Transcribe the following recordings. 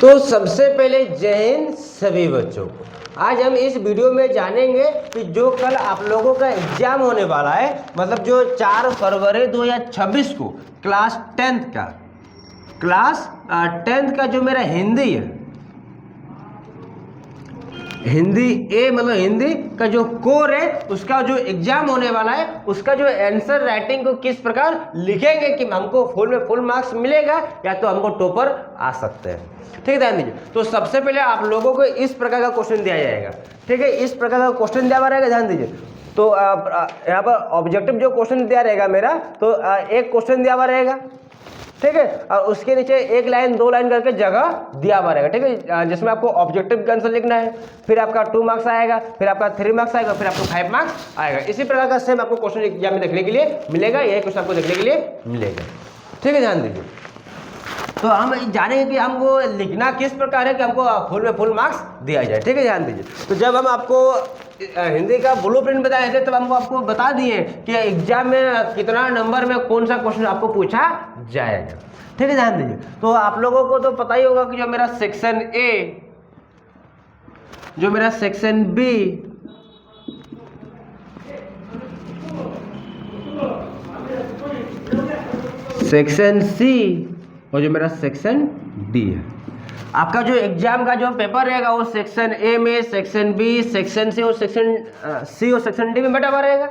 तो सबसे पहले जय हिंद सभी बच्चों को। आज हम इस वीडियो में जानेंगे कि जो कल आप लोगों का एग्जाम होने वाला है, मतलब जो 4 फरवरी 2026 को क्लास 10th का जो मेरा हिंदी है, हिंदी ए मतलब हिंदी का जो कोर है उसका जो एग्जाम होने वाला है, उसका जो आंसर राइटिंग को किस प्रकार लिखेंगे कि हमको फुल मार्क्स मिलेगा या तो हमको टॉपर आ सकते हैं। ठीक है, ध्यान दीजिए। तो सबसे पहले आप लोगों को इस प्रकार का क्वेश्चन दिया जाएगा। ठीक है, इस प्रकार का क्वेश्चन दिया रहेगा, ध्यान दीजिए। तो यहाँ पर ऑब्जेक्टिव जो क्वेश्चन दिया रहेगा मेरा, तो एक क्वेश्चन दिया हुआ रहेगा, ठीक है, और उसके नीचे 1 लाइन 2 लाइन करके जगह दिया हुआ रहेगा। ठीक है, जिसमें आपको ऑब्जेक्टिव का आंसर लिखना है, फिर आपका 2 मार्क्स आएगा, फिर आपका 3 मार्क्स आएगा, फिर आपको 5 मार्क्स आएगा। इसी प्रकार का सेम आपको क्वेश्चन एग्जाम में देखने के लिए मिलेगा, यही क्वेश्चन आपको देखने के लिए मिलेगा। ठीक है, ध्यान दीजिए। तो हम जानेंगे कि हमको लिखना किस प्रकार है कि हमको फुल मार्क्स दिया जाए। ठीक है, ध्यान दीजिए। तो जब हम आपको हिंदी का ब्लूप्रिंट बताए थे तब हमको आपको बता दिए कि एग्जाम में कितना नंबर में कौन सा क्वेश्चन आपको पूछा जाएगा। ठीक है, ध्यान दीजिए। तो आप लोगों को तो पता ही होगा कि जो मेरा सेक्शन ए, जो मेरा सेक्शन बी, सेक्शन सी और जो मेरा सेक्शन डी है, आपका जो एग्जाम का जो पेपर रहेगा वो सेक्शन ए में, सेक्शन बी, सेक्शन सी और सेक्शन सी और सेक्शन डी में बटा हुआ रहेगा।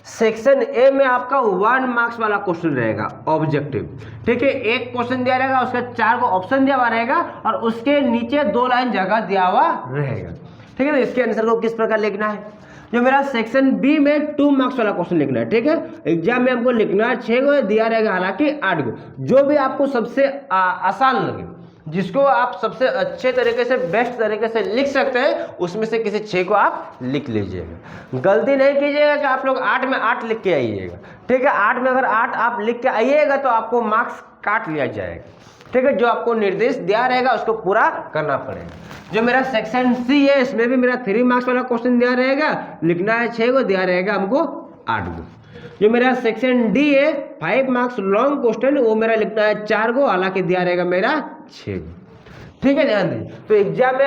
सेक्शन ए में आपका 1 मार्क्स वाला क्वेश्चन रहेगा ऑब्जेक्टिव। ठीक है, एक क्वेश्चन दिया रहेगा, उसका 4 को ऑप्शन दिया हुआ रहेगा और उसके नीचे 2 लाइन जगह दिया हुआ रहेगा। ठीक है, तो इसके आंसर को किस प्रकार लिखना है। जो मेरा सेक्शन बी में 2 मार्क्स वाला क्वेश्चन लिखना है। ठीक है, एग्जाम में हमको लिखना है 6 को, दिया रहेगा हालांकि 8 को। जो भी आपको सबसे आसान लगे, जिसको आप सबसे अच्छे तरीके से बेस्ट तरीके से लिख सकते हैं, उसमें से किसी 6 को आप लिख लीजिएगा। गलती नहीं कीजिएगा कि आप लोग 8 में 8 लिख के आइएगा। ठीक है, 8 में अगर 8 आप लिख के आइएगा तो आपको मार्क्स काट लिया जाएगा। ठीक है, जो आपको निर्देश दिया रहेगा उसको पूरा करना पड़ेगा। जो मेरा सेक्शन सी है, इसमें भी मेरा 3 मार्क्स वाला क्वेश्चन दिया रहेगा, लिखना है 6 को, दिया रहेगा हमको 8 को। जो मेरा सेक्शन डी है, 5 मार्क्स लॉन्ग क्वेश्चन, वो मेरा लिखना है 4 को, हालांकि दिया रहेगा मेरा 6 को। ठीक है, ध्यान दीजिए। तो एग्जाम में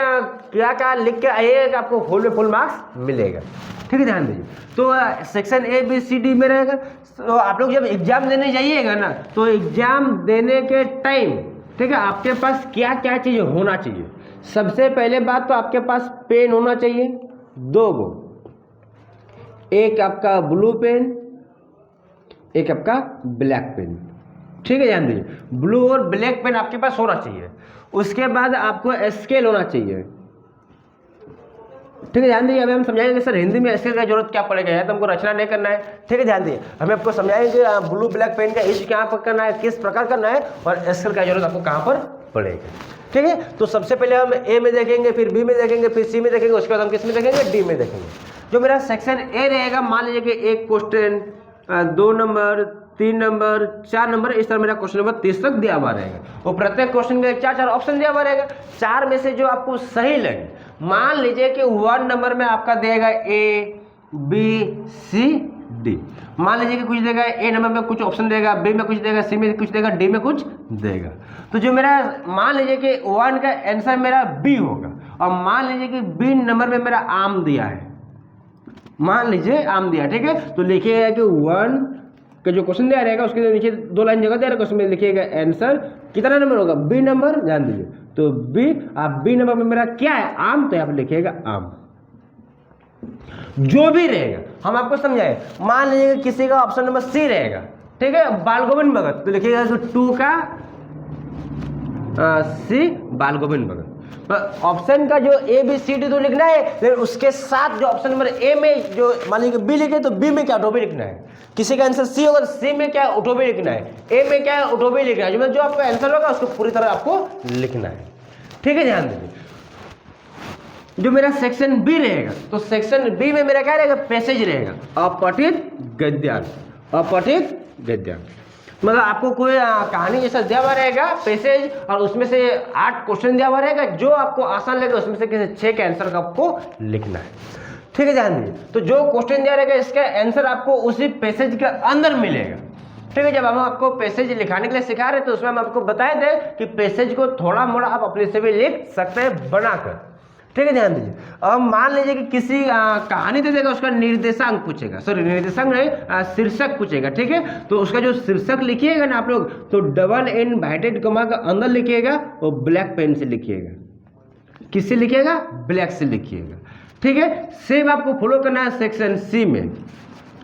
क्या क्या लिख के आइएगा कि आपको फुल मार्क्स मिलेगा। ठीक है, ध्यान दीजिए। तो section A B C D में रहेगा। तो आप लोग जब एग्जाम देने जाइएगा ना, तो एग्जाम देने के टाइम, ठीक है, आपके पास क्या क्या चीज़ होना चाहिए। सबसे पहले बात तो आपके पास पेन होना चाहिए, 2 गो, एक आपका ब्लू पेन, एक आपका ब्लैक पेन। ठीक है, ध्यान दीजिए। ब्लू और ब्लैक पेन आपके पास होना चाहिए। उसके बाद आपको स्केल होना चाहिए। ठीक है, ध्यान दीजिए। अभी हम समझाएंगे कि सर हिंदी में स्केल का जरूरत क्या पड़ेगा, है तो हमको रचना नहीं करना है। ठीक है, ध्यान दीजिए। हमें आपको समझाएंगे ब्लू ब्लैक पेन का यूज कहाँ पर करना है, किस प्रकार करना है, और स्केल का जरूरत आपको कहाँ पर पड़ेगा। ठीक है, तो सबसे पहले हम ए में देखेंगे, फिर बी में देखेंगे, फिर सी में देखेंगे, उसके बाद हम किस में देखेंगे, डी में देखेंगे। जो मेरा सेक्शन ए रहेगा, मान लीजिए कि एक क्वेश्चन 2 नंबर, 3 नंबर, 4 नंबर, इस तरह मेरा क्वेश्चन नंबर 30 तक दिया हुआ रहेगा। और प्रत्येक क्वेश्चन में 4 ऑप्शन दिया हुआ रहेगा। 4 में से जो आपको सही लगे, मान लीजिए कि 1 नंबर में आपका देगा ए बी सी डी। मान लीजिए कि कुछ देगा, ए नंबर में कुछ ऑप्शन देगा, बी में कुछ देगा, सी में कुछ देगा, डी में कुछ देगा। तो जो मेरा मान लीजिए कि 1 का आंसर मेरा बी होगा, और मान लीजिए कि बी नंबर में मेरा आम दिया है, मान लीजिए आम दिया। ठीक है, तो लिखिएगा कि 1 का जो क्वेश्चन दिया रहेगा उसके नीचे 2 लाइन जगह दिया रहेगा, उसमें लिखिएगा आंसर कितना नंबर होगा, बी नंबर। ध्यान दीजिए, तो बी, आप बी नंबर में मेरा क्या है, आम, तो यहाँ पर लिखिएगा आम। जो भी रहेगा हम आपको समझाए। मान लीजिए किसी का ऑप्शन नंबर सी रहेगा, ठीक है, बाल गोविंद भगत, तो लिखिएगा 2 का सी बाल गोविंद भगत। ऑप्शन का जो ए बी सी डी तो लिखना है, लेकिन उसके साथ जो ऑप्शन नंबर ए में जो मान लीजिए बी लिखे, तो बी में क्या ऑटो भी लिखना है। किसी का आंसर सी होगा, सी में क्या ऑटो भी लिखना है, ए में क्या ऑटो भी लिखना है। जो आपका आंसर होगा उसको पूरी तरह आपको लिखना है। ठीक है, ध्यान दीजिए। जो मेरा सेक्शन बी रहेगा, तो सेक्शन बी में मेरा क्या रहेगा, पैसेज रहेगा, अपठित गद्यांश, अपठित गद्यांश। मतलब आपको कोई कहानी जैसा दिया हुआ रहेगा पैसेज, और उसमें से 8 क्वेश्चन दिया हुआ रहेगा। जो आपको आसान लगेगा उसमें से किसी 6 के आंसर का आपको लिखना है। ठीक है, ध्यान दीजिए। तो जो क्वेश्चन दिया रहेगा इसका आंसर आपको उसी पैसेज के अंदर मिलेगा। ठीक है। जब हम आपको पैसेज लिखाने के लिए सिखा रहे थे तो उसमें हम आपको बताए थे कि पैसेज को थोड़ा मोड़ा आप अपने से भी लिख सकते हैं बनाकर, ठीक है। ध्यान दीजिए। अब मान लीजिए कि किसी कहानी दे देगा, उसका निर्देशांक पूछेगा, सॉरी निर्देशांक नहीं, शीर्षक पूछेगा, ठीक है। तो उसका जो शीर्षक लिखिएगा ना आप लोग, तो डबल इनवर्टेड कॉमा का अंदर लिखिएगा और ब्लैक पेन से लिखिएगा। किससे लिखिएगा? ब्लैक से लिखिएगा, ठीक है। सेम आपको फॉलो करना है सेक्शन सी में।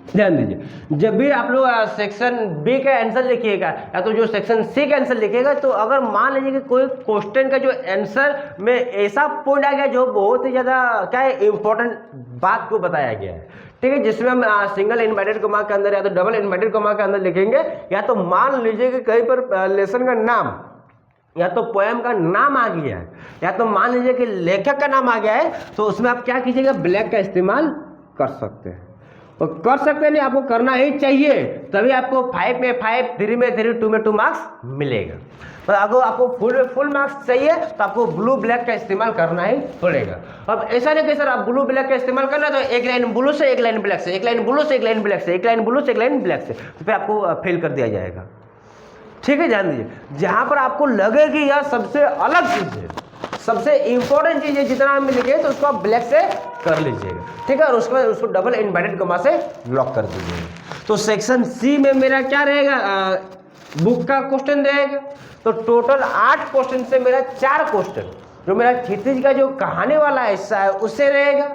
ध्यान दीजिए, जब भी आप लोग सेक्शन बी का आंसर लिखिएगा या तो जो सेक्शन सी का आंसर लिखिएगा, तो अगर मान लीजिए कि कोई क्वेश्चन का जो आंसर में ऐसा पॉइंट आ गया जो बहुत ही ज़्यादा क्या है इंपॉर्टेंट बात को बताया गया है, ठीक है, जिसमें हम सिंगल इनवर्टेड कॉमा के अंदर या तो डबल इनवर्टेड कॉमा के अंदर लिखेंगे, या तो मान लीजिए कि कहीं पर लेसन का नाम या तो पोएम का नाम आ गया है, या तो मान लीजिए कि लेखक का नाम आ गया है, तो उसमें आप क्या कीजिएगा? ब्लैक का इस्तेमाल कर सकते हैं। और कर सकते हैं नहीं, आपको करना ही चाहिए, तभी आपको 5 में 5, 3 में 3, 2 में 2 मार्क्स मिलेगा। तो अगर आपको फुल मार्क्स चाहिए तो आपको ब्लू ब्लैक का इस्तेमाल करना ही पड़ेगा। अब ऐसा नहीं कि सर आप ब्लू ब्लैक का इस्तेमाल करना तो एक लाइन ब्लू से एक लाइन ब्लैक से, एक लाइन ब्लू से एक लाइन ब्लैक से, एक लाइन ब्लू से एक लाइन ब्लैक से, तो फिर आपको फेल कर दिया जाएगा, ठीक है। ध्यान दीजिए, जहां पर आपको लगे कि यह सबसे अलग चीज है, सबसे इंपॉर्टेंट चीज है, जितना हम लिखे तो उसको आप ब्लैक से कर लीजिएगा, ठीक है। और उसके बाद उसको डबल इनवर्टेड कॉमा से लॉक कर दीजिएगा। तो सेक्शन सी में मेरा क्या रहेगा? बुक का क्वेश्चन रहेगा। तो टोटल 8 क्वेश्चन से मेरा 4 क्वेश्चन जो मेरा क्षितिज का जो कहानी वाला हिस्सा है उससे रहेगा,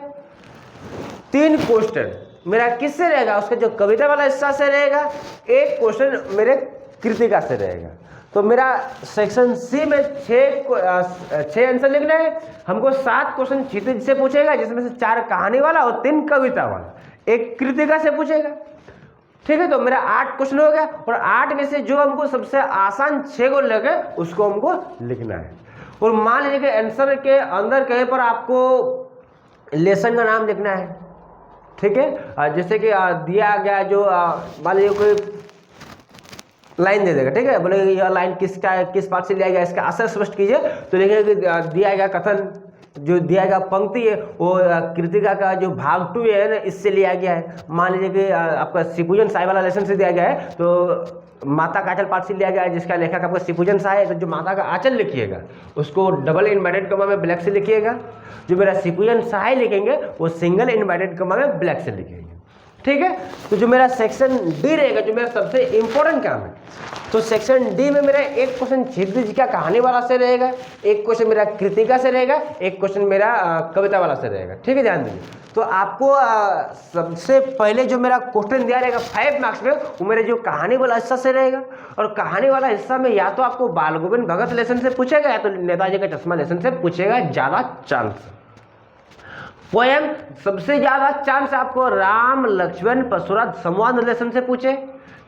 3 क्वेश्चन मेरा किससे रहेगा? उसका जो कविता वाला हिस्सा से रहेगा, 1 क्वेश्चन मेरे कृतिका से रहेगा। तो मेरा सेक्शन सी में 6 आंसर लिखना है। हमको 7 क्वेश्चन क्षितिज से पूछेगा, जिसमें से 4 कहानी वाला और 3 कविता वाला, 1 कृतिका से पूछेगा, ठीक है। तो मेरा 8 क्वेश्चन हो गया, और 8 में से जो हमको सबसे आसान 6 को लगे उसको हमको लिखना है। और मान लीजिए कि आंसर के अंदर कहीं पर आपको लेसन का नाम लिखना है, ठीक है। जैसे कि दिया गया जो मान लीजिए कोई लाइन दे देगा, ठीक है, बोले यह लाइन किसका है, किस पार्ट से लिया गया, इसका आशय स्पष्ट कीजिए। तो लिखेंगे कि दिया गया कथन, जो दिया गया पंक्ति है वो कृतिका का जो भाग 2 है ना, इससे लिया गया है। मान लीजिए कि आपका शिवपूजन साय वाला लेसन से दिया गया है, तो माता का आंचल पाठ से लिया गया है, जिसका लेखक आपका शिवपूजन साय है। तो जो माता का आंचल लिखिएगा उसको डबल इनवर्टेड कॉमा में ब्लैक से लिखिएगा। जो मेरा शिवपूजन साय लिखेंगे वो सिंगल इनवर्टेड कॉमा में ब्लैक से लिखेंगे, ठीक है। तो जो मेरा सेक्शन डी रहेगा, जो मेरा सबसे इंपॉर्टेंट काम है, तो सेक्शन डी में मेरा 1 क्वेश्चन क्षितिज का कहानी वाला से रहेगा, 1 क्वेश्चन मेरा कृतिका से रहेगा, 1 क्वेश्चन मेरा कविता वाला से रहेगा, ठीक है। ध्यान दीजिए, तो आपको सबसे पहले जो मेरा क्वेश्चन दिया रहेगा 5 मार्क्स में, वो मेरे जो कहानी वाला हिस्सा से रहेगा। और कहानी वाला हिस्सा में या तो आपको बाल गोविंद भगत लेसन से पूछेगा, या तो नेताजी का चश्मा लेसन से पूछेगा, ज्यादा चांस। पोएम सबसे ज्यादा चांस आपको राम लक्ष्मण परशुराम संवाद लेसन से पूछे,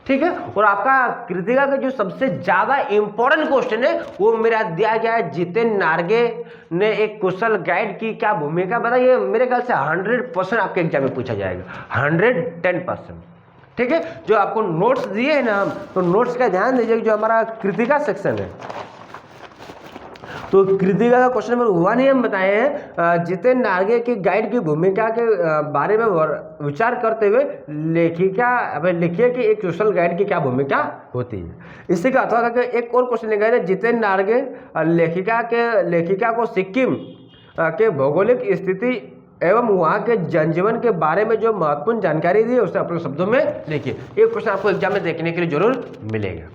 ठीक है। और आपका कृतिका का जो सबसे ज्यादा इंपॉर्टेंट क्वेश्चन है वो मेरा दिया गया है, जितेन नार्गे ने एक कुशल गाइड की क्या भूमिका बताइए। मेरे ख्याल से 100% आपके एग्जाम में पूछा जाएगा, 110%, ठीक है। जो आपको नोट्स दिए हैं ना हम, तो नोट्स का ध्यान दीजिए। जो हमारा कृतिका सेक्शन है, तो कृतिका का क्वेश्चन नंबर 1 ही हम बताए हैं, जितेन नार्गे की गाइड की भूमिका के बारे में विचार करते हुए लिखिए कि एक सोशल गाइड की क्या भूमिका होती है। इसी का अथवा करके एक और क्वेश्चन लिखा है, जितेन नार्गे लेखिका को सिक्किम के भौगोलिक स्थिति एवं वहाँ के जनजीवन के बारे में जो महत्वपूर्ण जानकारी दी है उसे अपने शब्दों में लिखिए। ये क्वेश्चन आपको एग्जाम में देखने के लिए जरूर मिलेगा,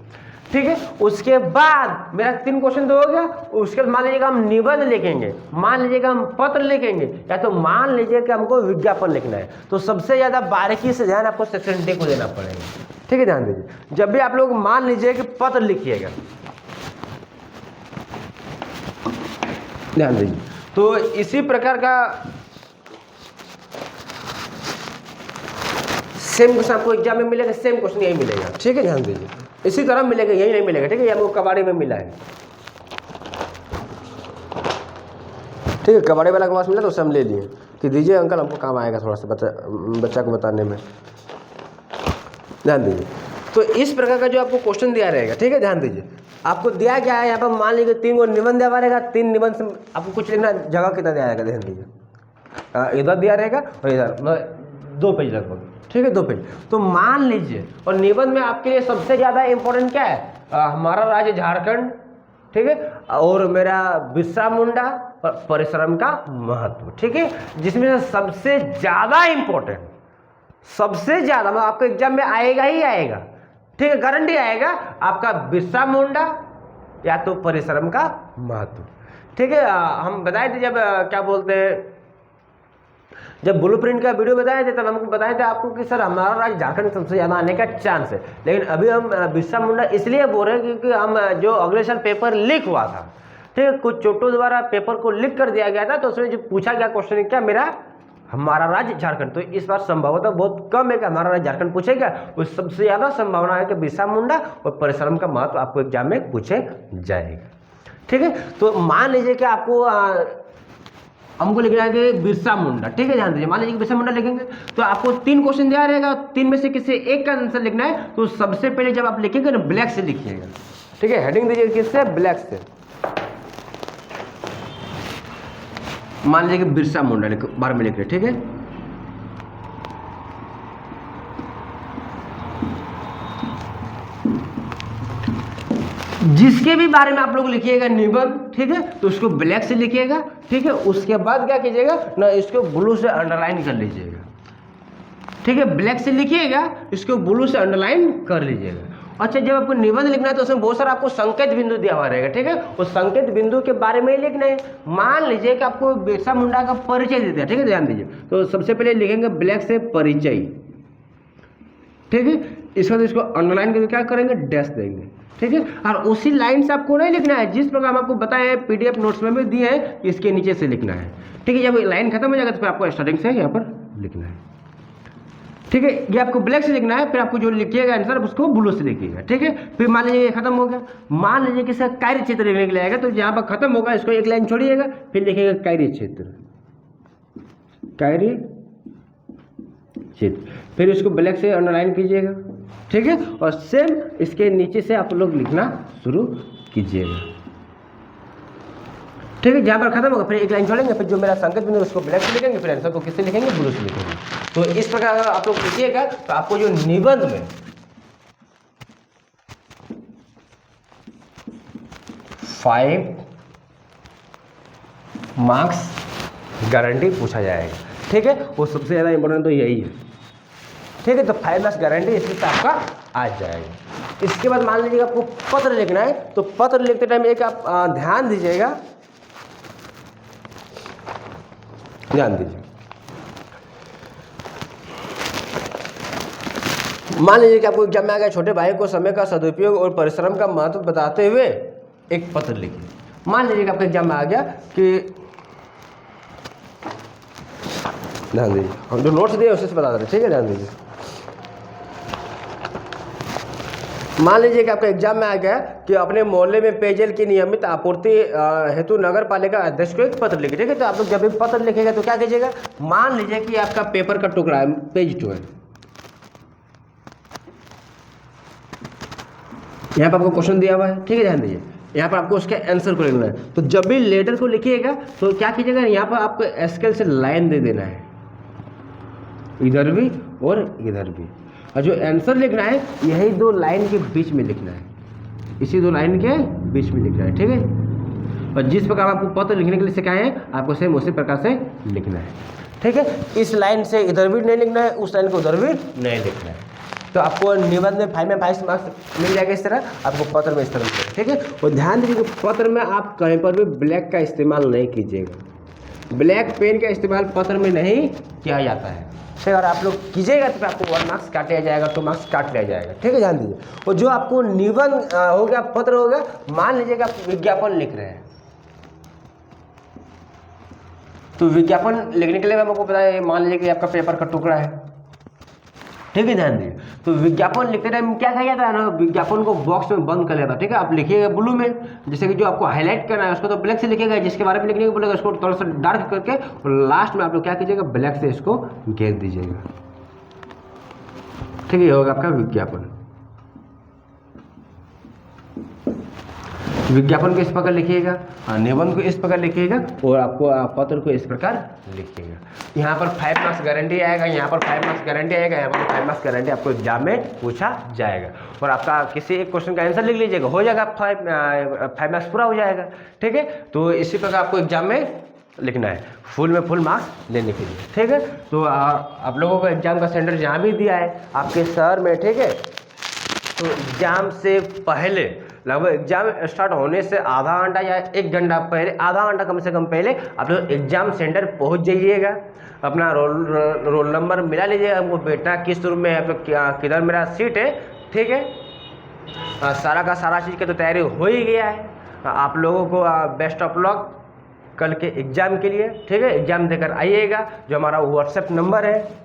ठीक है। उसके बाद मेरा 3 क्वेश्चन तो हो गया। उसके बाद मान लीजिएगा हम निबंध लिखेंगे, मान लीजिएगा हम पत्र लिखेंगे, या तो मान लीजिए कि हमको विज्ञापन लिखना है। तो सबसे ज्यादा बारीकी से ध्यान आपको सेक्शन डी को देना पड़ेगा, ठीक है। ध्यान दीजिए, जब भी आप लोग मान लीजिए कि पत्र लिखिएगा, ध्यान दीजिए, तो इसी प्रकार का सेम क्वेश्चन आपको एग्जाम में मिलेगा, सेम क्वेश्चन यही मिलेगा, ठीक है। ध्यान दीजिए, इसी तरह मिलेगा, यही नहीं मिलेगा, ठीक है। ये हमको कबाड़ी में मिला है, ठीक है। कबाड़ी वाला के पास मिला तो उसे हम ले लिए कि दीजिए अंकल, हमको काम आएगा थोड़ा सा बच्चा को बताने में। ध्यान दीजिए, तो इस प्रकार का जो आपको क्वेश्चन दिया रहेगा, ठीक है। ध्यान दीजिए, आपको दिया गया है यहाँ पर मान लीजिए 3 को निबंध दिया रहेगा, 3 निबंध से आपको कुछ लिखना, जगह कितना दिया जाएगा ध्यान दीजिए, इधर दिया रहेगा और इधर 2 पेज लगभग, ठीक है, 2 पेज। तो मान लीजिए, और निबंध में आपके लिए सबसे ज़्यादा इंपॉर्टेंट क्या है, हमारा राज्य झारखंड, ठीक है, और मेरा बिरसा मुंडा और परिश्रम का महत्व, ठीक है, जिसमें से सबसे ज़्यादा इंपॉर्टेंट, सबसे ज़्यादा मतलब आपके एग्जाम में आएगा ही आएगा, ठीक है, गारंटी आएगा आपका बिरसा मुंडा या तो परिश्रम का महत्व, ठीक है। हम बताए थे जब क्या बोलते हैं, जब ब्लूप्रिंट का वीडियो बताए थे तब हमको बताए थे आपको कि सर हमारा राज्य झारखंड सबसे ज़्यादा आने का चांस है, लेकिन अभी हम बिरसा मुंडा इसलिए बोल रहे हैं क्योंकि हम जो अगले साल पेपर लीक हुआ था, ठीक है, कुछ चोटों द्वारा पेपर को लीक कर दिया गया था, तो उसमें जो पूछा गया क्वेश्चन क्या, मेरा हमारा राज्य झारखंड, तो इस बार संभावना बहुत कम है कि हमारा राज्य झारखंड पूछेगा, उस सबसे ज़्यादा संभावना है कि बिरसा मुंडा और परिश्रम का महत्व आपको एग्जाम में पूछे जाएगा, ठीक है। तो मान लीजिए कि आपको हमको लिखना है कि बिरसा मुंडा, ठीक है, ध्यान दीजिए, मान लीजिए कि बिरसा मुंडा लिखेंगे तो आपको 3 क्वेश्चन दिया रहेगा, 3 में से किसी एक का आंसर लिखना है। तो सबसे पहले जब आप लिखेंगे ना ब्लैक से लिखिएगा, ठीक है, हेडिंग दीजिए किससे, ब्लैक से। मान लीजिए कि बिरसा मुंडा बारे में लिख रहे, ठीक है, जिसके भी बारे में आप लोग लिखिएगा निबंध, ठीक है, तो उसको ब्लैक से लिखिएगा, ठीक है। उसके बाद क्या कीजिएगा ना, इसको ब्लू से अंडरलाइन कर लीजिएगा, ठीक है, ब्लैक से लिखिएगा, इसको ब्लू से अंडरलाइन कर लीजिएगा। अच्छा, जब आपको निबंध लिखना है तो उसमें बहुत सारा आपको संकेत बिंदु दिया हुआ रहेगा, ठीक है, उस संकेत बिंदु के बारे में ही लिखना है। मान लीजिए कि आपको बिरसा मुंडा का परिचय देते हैं, ठीक है, ध्यान दीजिए, तो सबसे पहले लिखेंगे ब्लैक से परिचय, ठीक है, इसके बाद इसको अंडरलाइन करके क्या करेंगे, डैश देंगे, ठीक है। और उसी लाइन से आपको नहीं लिखना है, जिस प्रकार हम आपको बताए हैं पीडीएफ नोट्स में भी दिए हैं, इसके नीचे से लिखना है, ठीक है। जब लाइन खत्म हो जाएगा तो फिर आपको स्टार्टिंग से यहाँ पर लिखना है, ठीक है। ये आपको ब्लैक से लिखना है, फिर आपको जो लिखिएगा आंसर उसको ब्लू से लिखिएगा, ठीक है। फिर मान लीजिए ये खत्म हो गया, मान लीजिए कि इसका कार्य क्षेत्र लिखने के लिए आएगा, तो जहाँ पर खत्म होगा इसको एक लाइन छोड़िएगा, फिर लिखिएगा कार्य क्षेत्र, कार्य क्षेत्र, फिर इसको ब्लैक से अंडरलाइन कीजिएगा, ठीक है, और सेम इसके नीचे से आप लोग लिखना शुरू कीजिएगा, ठीक है। जहाँ पर खत्म होगा फिर एक लाइन छोड़ेंगे, फिर जो मेरा संकेत बिंदु उसको ब्लैक से लिखेंगे, फिर आंसर को किससे लिखेंगे, ब्लू से लिखेंगे। तो इस प्रकार अगर आप लोग लिखिएगा तो आपको जो निबंध में 5 मार्क्स गारंटी पूछा जाएगा, ठीक है, वो सबसे ज़्यादा इंपॉर्टेंट तो यही है, ठीक है। तो 5 मार्क्स गारंटी इसमें से आपका आ जाएगा। इसके बाद मान लीजिएगा आपको पत्र लिखना है, तो पत्र लिखते टाइम एक आप ध्यान दीजिएगा, ध्यान दीजिए, मान लीजिए कि आपको एग्जाम में आ गया, छोटे भाई को समय का सदुपयोग और परिश्रम का महत्व बताते हुए एक पत्र लिखिए। मान लीजिए कि आपके एग्जाम में आ गया कि, ध्यान दीजिए, हम जो नोट्स दिए उसी से बता रहे, ठीक है, ध्यान दीजिए। मान लीजिए कि आपका एग्जाम में आ गया कि अपने मोहल्ले में पेयजल की नियमित आपूर्ति हेतु नगर पालिका अध्यक्ष को एक पत्र लिखे, ठीक है। तो आप लोग जब भी पत्र लिखेगा तो क्या कीजिएगा, मान लीजिए कि आपका पेपर का टुकड़ा है, पेज 2 है, यहाँ पर आपको क्वेश्चन दिया हुआ है, ठीक है, ध्यान दीजिए, यहाँ पर आपको उसके आंसर को लिखना है। तो जब भी लेटर को लिखिएगा तो क्या कीजिएगा, यहाँ पर आपको स्केल से लाइन दे देना है, इधर भी और इधर भी, और जो आंसर लिखना है यही 2 लाइन के बीच में लिखना है, इसी 2 लाइन के बीच में लिखना है, ठीक है। और जिस प्रकार आपको पत्र लिखने के लिए सिखाए हैं आपको सेम उसी प्रकार से लिखना है, ठीक है। इस लाइन से इधर भी नहीं लिखना है, उस लाइन को उधर भी नहीं लिखना है। तो आपको निबंध में 5 में 5 मार्क्स मिल जाएगा, इस तरह आपको पत्र में इस तरह से, ठीक है। और ध्यान दीजिए कि पत्र में आप कहीं पर भी ब्लैक का इस्तेमाल नहीं कीजिएगा, ब्लैक पेन का इस्तेमाल पत्र में नहीं किया जाता है, ठीक है। अगर आप लोग कीजिएगा तो आपको 1 मार्क्स काट लिया जाएगा, 2 मार्क्स काट लिया जाएगा, ठीक है, ध्यान दीजिए। और जो आपको निबंध हो गया, पत्र हो गया, मान लीजिए कि आप विज्ञापन लिख रहे हैं, तो विज्ञापन लिखने के लिए मैं आपको बताया, मान लीजिए कि आपका पेपर का टुकड़ा है, ठीक है, ध्यान दीजिए। तो विज्ञापन लिखते टाइम क्या किया जाता है ना, विज्ञापन को बॉक्स में बंद कर लेता है, ठीक है। आप लिखिएगा ब्लू में, जैसे कि जो आपको हाईलाइट करना है उसको तो ब्लैक से लिखिएगा, जिसके बारे में लिखने को बोलेगा उसको थोड़ा सा डार्क करके, और लास्ट में आप लोग क्या कीजिएगा, ब्लैक से इसको घेर दीजिएगा, ठीक है। ये होगा आपका विज्ञापन। विज्ञापन को इस प्रकार लिखिएगा, निबंध को इस प्रकार लिखिएगा, और आपको पत्र को इस प्रकार लिखिएगा। यहाँ पर 5 मार्क्स गारंटी आएगा, यहाँ पर 5 मार्क्स गारंटी आएगा, यहाँ पर 5 मार्क्स गारंटी आपको एग्जाम में पूछा जाएगा। और आपका किसी एक क्वेश्चन का आंसर लिख लीजिएगा, हो जाएगा 5 मार्क्स पूरा हो जाएगा। ठीक है, तो इसी प्रकार आपको एग्जाम में लिखना है फुल में फुल मार्क्स लेने के लिए। ठीक है, तो आप लोगों को एग्जाम का सेंटर जहाँ भी दिया है आपके शहर में। ठीक है, तो एग्जाम से पहले लगभग एग्जाम स्टार्ट होने से आधा घंटा या 1 घंटा पहले, आधा घंटा कम से कम पहले आप लोग एग्जाम सेंटर पहुंच जाइएगा। अपना रोल नंबर मिला लीजिएगा, हमको बैठना किस रूम में है, तो किधर मेरा सीट है। ठीक है, सारा का सारा चीज़ की तो तैयारी हो ही गया है। आप लोगों को बेस्ट ऑफ लक कल के एग्ज़ाम के लिए। ठीक है, एग्ज़ाम देकर आइएगा। जो हमारा व्हाट्सएप नंबर है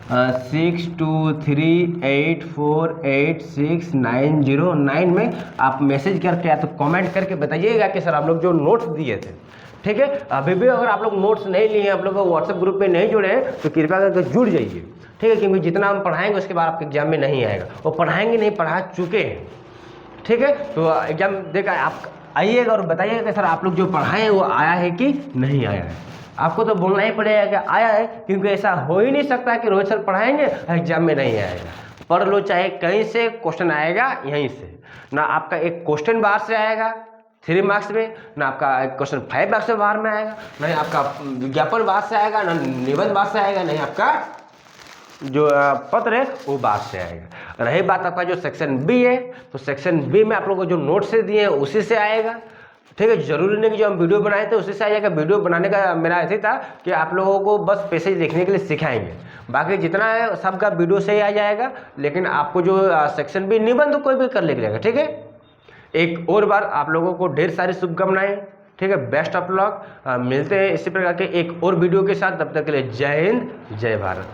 6238486909 में आप मैसेज करके या तो कमेंट करके बताइएगा कि सर आप लोग जो नोट्स दिए थे। ठीक है, अभी भी अगर आप लोग नोट्स नहीं लिए हैं, आप लोग व्हाट्सएप ग्रुप में नहीं जुड़े हैं, तो कृपया करके जुड़ जाइए। ठीक है, क्योंकि जितना हम पढ़ाएंगे उसके बाद आपके एग्जाम में नहीं आएगा, वो पढ़ाएंगे नहीं, पढ़ा चुके हैं। ठीक है, तो एग्जाम देकर आप आइएगा और बताइएगा कि सर आप लोग जो पढ़ाए हैं वो आया है कि नहीं आया है। आपको तो बोलना ही पड़ेगा कि आया है, क्योंकि ऐसा हो ही नहीं सकता कि रोहित सर पढ़ाएंगे एग्जाम में नहीं आएगा। पढ़ लो, चाहे कहीं से क्वेश्चन आएगा यहीं से। ना आपका एक क्वेश्चन बाहर से आएगा 3 मार्क्स में, ना आपका एक क्वेश्चन 5 मार्क्स में बाहर में आएगा, नहीं आपका विज्ञापन बाहर से आएगा, ना निबंध बाहर से आएगा, नहीं आपका जो पत्र है वो बात से आएगा। रही बात आपका जो सेक्शन बी है, तो सेक्शन बी में आप लोगों को जो नोट्स से दिए हैं उसी से आएगा। ठीक है, जरूरी नहीं कि जो हम वीडियो बनाए थे उसी से आ जाएगा। वीडियो बनाने का मेरा ऐसे था कि आप लोगों को बस पैसेज लिखने के लिए सिखाएंगे, बाकी जितना है सबका वीडियो से ही आ जाएगा। लेकिन आपको जो सेक्शन बी निबंध कोई भी कर लेगा। ठीक है, एक और बार आप लोगों को ढेर सारी शुभकामनाएं। ठीक है, बेस्ट ऑफ लक। मिलते हैं इसी प्रकार के एक और वीडियो के साथ। तब तक के लिए जय हिंद, जय भारत।